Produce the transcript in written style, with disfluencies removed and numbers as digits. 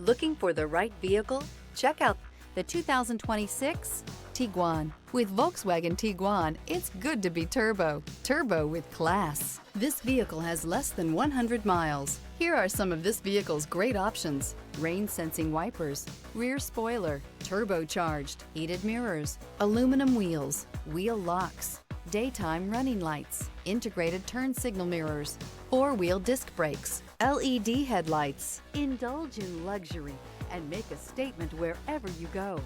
Looking for the right vehicle? Check out the 2026 Tiguan. With Volkswagen Tiguan, it's good to be turbo. Turbo with class. This vehicle has less than 100 miles. Here are some of this vehicle's great options: rain-sensing wipers, rear spoiler, turbocharged, heated mirrors, aluminum wheels, wheel locks, daytime running lights, integrated turn signal mirrors, four-wheel disc brakes, LED headlights. Indulge in luxury and make a statement wherever you go.